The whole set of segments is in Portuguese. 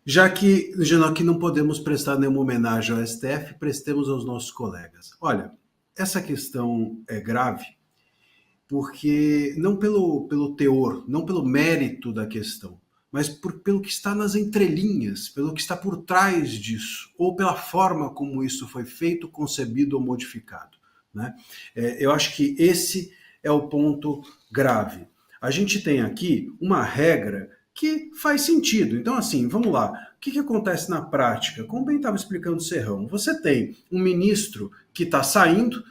Já que não podemos prestar nenhuma homenagem ao STF, prestemos aos nossos colegas. Olha, essa questão é grave porque não pelo teor, não pelo mérito da questão, mas pelo que está nas entrelinhas, pelo que está por trás disso, ou pela forma como isso foi feito, concebido ou modificado. Né? Eu acho que esse é o ponto grave. A gente tem aqui uma regra que faz sentido. Então, assim, vamos lá. O que acontece na prática? Como bem estava explicando o Serrão, você tem um ministro que está saindo,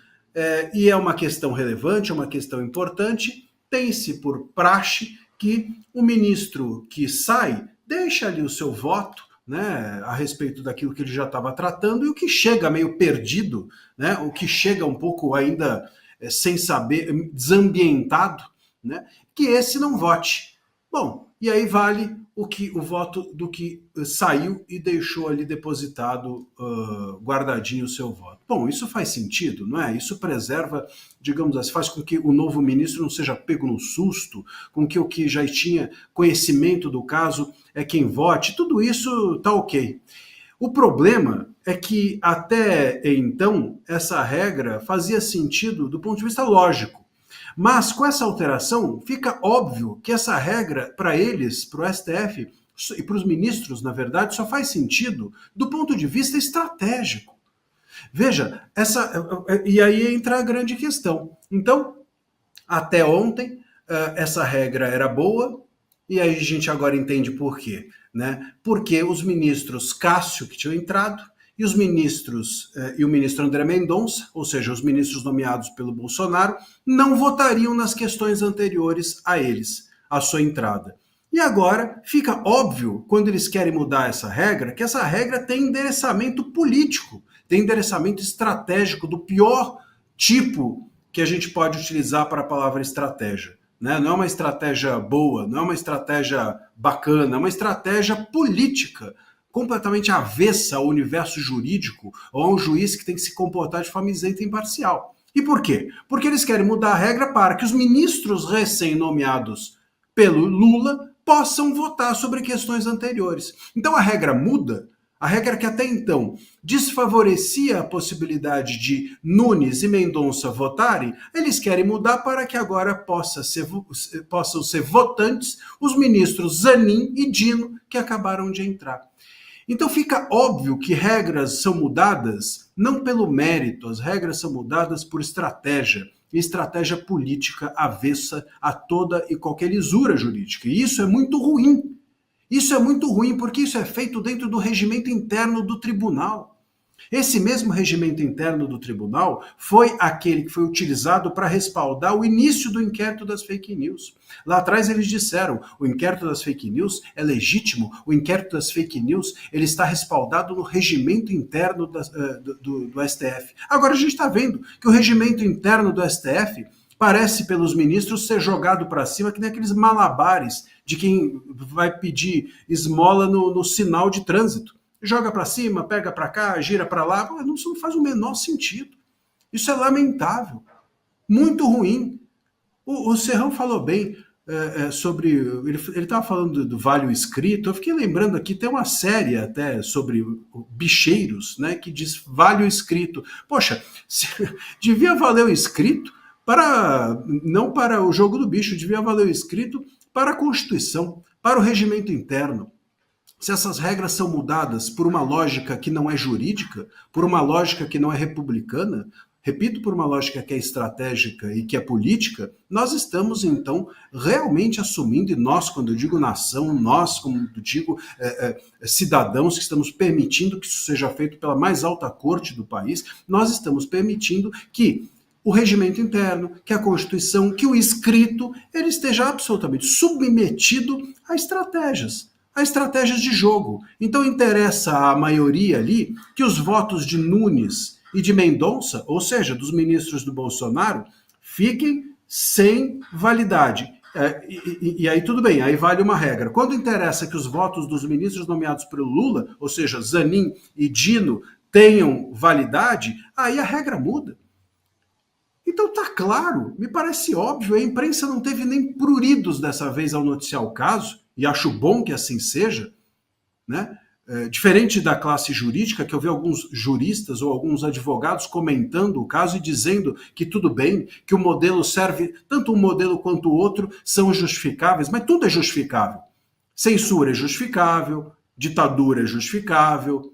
e é uma questão relevante, é uma questão importante, tem-se por praxe que o ministro que sai deixa ali o seu voto, né, a respeito daquilo que ele já estava tratando, e o que chega meio perdido, né, o que chega um pouco ainda sem saber, desambientado, né, que esse não vote. Bom, e aí vale o voto do que saiu e deixou ali depositado, guardadinho o seu voto. Bom, isso faz sentido, não é? Isso preserva, digamos assim, faz com que o novo ministro não seja pego no susto, com que o que já tinha conhecimento do caso é quem vote, tudo isso tá ok. O problema é que até então essa regra fazia sentido do ponto de vista lógico. Mas com essa alteração, fica óbvio que essa regra, para eles, para o STF e para os ministros, na verdade, só faz sentido do ponto de vista estratégico. Veja, e aí entra a grande questão. Então, até ontem, essa regra era boa, e aí a gente agora entende por quê. Né? Porque os ministros Cássio, que tinham entrado, e os ministros, e o ministro André Mendonça, ou seja, os ministros nomeados pelo Bolsonaro, não votariam nas questões anteriores a eles, à sua entrada. E agora fica óbvio, quando eles querem mudar essa regra, que essa regra tem endereçamento político, tem endereçamento estratégico do pior tipo que a gente pode utilizar para a palavra estratégia. Né? Não é uma estratégia boa, não é uma estratégia bacana, é uma estratégia política, completamente avessa ao universo jurídico ou a um juiz que tem que se comportar de forma isenta e imparcial. E por quê? Porque eles querem mudar a regra para que os ministros recém-nomeados pelo Lula possam votar sobre questões anteriores. Então a regra muda. A regra que até então desfavorecia a possibilidade de Nunes e Mendonça votarem, eles querem mudar para que agora possam ser votantes os ministros Zanin e Dino, que acabaram de entrar. Então fica óbvio que regras são mudadas não pelo mérito, as regras são mudadas por estratégia, e estratégia política avessa a toda e qualquer lisura jurídica. E isso é muito ruim. Isso é muito ruim porque isso é feito dentro do regimento interno do tribunal. Esse mesmo regimento interno do tribunal foi aquele que foi utilizado para respaldar o início do inquérito das fake news. Lá atrás eles disseram, o inquérito das fake news é legítimo, o inquérito das fake news ele está respaldado no regimento interno do STF. Agora a gente está vendo que o regimento interno do STF parece pelos ministros ser jogado para cima que nem aqueles malabares de quem vai pedir esmola no sinal de trânsito. Joga para cima, pega para cá, gira para lá. Isso não faz o menor sentido. Isso é lamentável. Muito ruim. O Serrão falou bem sobre... Ele estava falando do Vale o Escrito. Eu fiquei lembrando aqui, tem uma série até sobre bicheiros, né, que diz Vale o Escrito. Poxa, devia valer o escrito não para o jogo do bicho, devia valer o escrito para a Constituição, para o regimento interno. Se essas regras são mudadas por uma lógica que não é jurídica, por uma lógica que não é republicana, repito, por uma lógica que é estratégica e que é política, nós estamos, então, realmente assumindo, e nós, quando eu digo nação, nós, como eu digo, cidadãos que estamos permitindo que isso seja feito pela mais alta corte do país, nós estamos permitindo que o regimento interno, que a Constituição, que o escrito, ele esteja absolutamente submetido a estratégias de jogo. Então interessa à maioria ali que os votos de Nunes e de Mendonça, ou seja, dos ministros do Bolsonaro, fiquem sem validade. E aí tudo bem, aí vale uma regra. Quando interessa que os votos dos ministros nomeados pelo Lula, ou seja, Zanin e Dino, tenham validade, aí a regra muda. Então tá claro, me parece óbvio, a imprensa não teve nem pruridos dessa vez ao noticiar o caso, e acho bom que assim seja, né? Diferente da classe jurídica, que eu vi alguns juristas ou alguns advogados comentando o caso e dizendo que tudo bem, que o modelo serve, tanto um modelo quanto o outro são justificáveis, mas tudo é justificável. Censura é justificável, ditadura é justificável,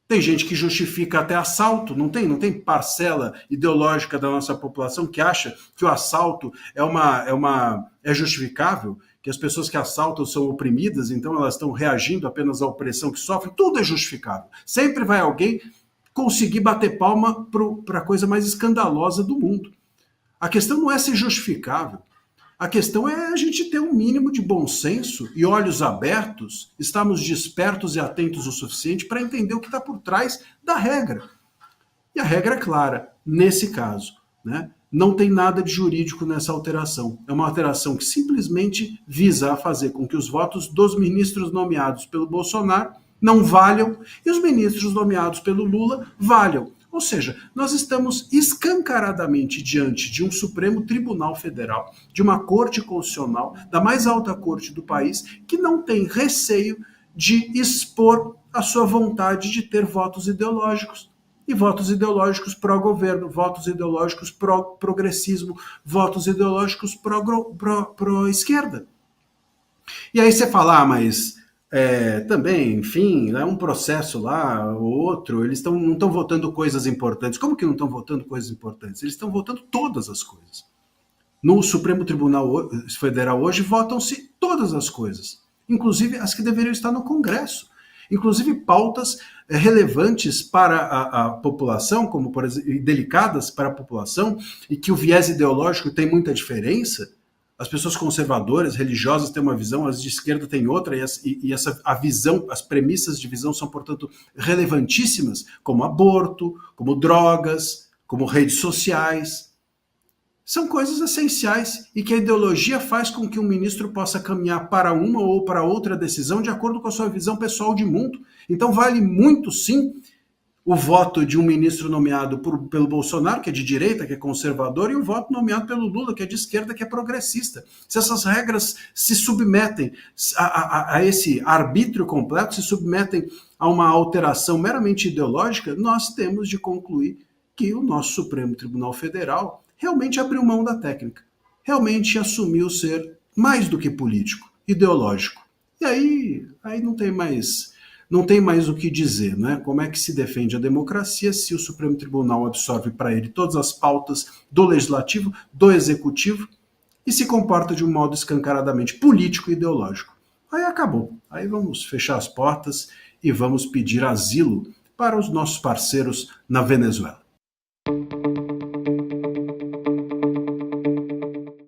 tem gente que justifica até assalto, não tem parcela ideológica da nossa população que acha que o assalto é justificável, que as pessoas que assaltam são oprimidas, então elas estão reagindo apenas à opressão que sofrem. Tudo é justificável. Sempre vai alguém conseguir bater palma para a coisa mais escandalosa do mundo. A questão não é ser justificável. A questão é a gente ter um mínimo de bom senso e olhos abertos, estarmos despertos e atentos o suficiente para entender o que está por trás da regra. E a regra é clara, nesse caso, né? Não tem nada de jurídico nessa alteração. É uma alteração que simplesmente visa a fazer com que os votos dos ministros nomeados pelo Bolsonaro não valham e os ministros nomeados pelo Lula valham. Ou seja, nós estamos escancaradamente diante de um Supremo Tribunal Federal, de uma Corte Constitucional, da mais alta corte do país, que não tem receio de expor a sua vontade de ter votos ideológicos. E votos ideológicos pró-governo, votos ideológicos pró-progressismo, votos ideológicos pró-esquerda. E aí você fala, mas também, enfim, é um processo lá, ou outro, eles não estão votando coisas importantes. Como que não estão votando coisas importantes? Eles estão votando todas as coisas. No Supremo Tribunal Federal hoje votam-se todas as coisas, inclusive as que deveriam estar no Congresso. Inclusive pautas relevantes para a população, como por exemplo, delicadas para a população, e que o viés ideológico tem muita diferença. As pessoas conservadoras, religiosas têm uma visão, as de esquerda têm outra, a visão, as premissas de visão são, portanto, relevantíssimas, como aborto, como drogas, como redes sociais. São coisas essenciais e que a ideologia faz com que um ministro possa caminhar para uma ou para outra decisão de acordo com a sua visão pessoal de mundo. Então vale muito, sim, o voto de um ministro nomeado pelo Bolsonaro, que é de direita, que é conservador, e o voto nomeado pelo Lula, que é de esquerda, que é progressista. Se essas regras se submetem a esse arbítrio completo, se submetem a uma alteração meramente ideológica, nós temos de concluir que o nosso Supremo Tribunal Federal realmente abriu mão da técnica, realmente assumiu ser mais do que político, ideológico. E aí não tem mais o que dizer, né? Como é que se defende a democracia se o Supremo Tribunal absorve para ele todas as pautas do legislativo, do executivo e se comporta de um modo escancaradamente político e ideológico? Aí acabou. Aí vamos fechar as portas e vamos pedir asilo para os nossos parceiros na Venezuela.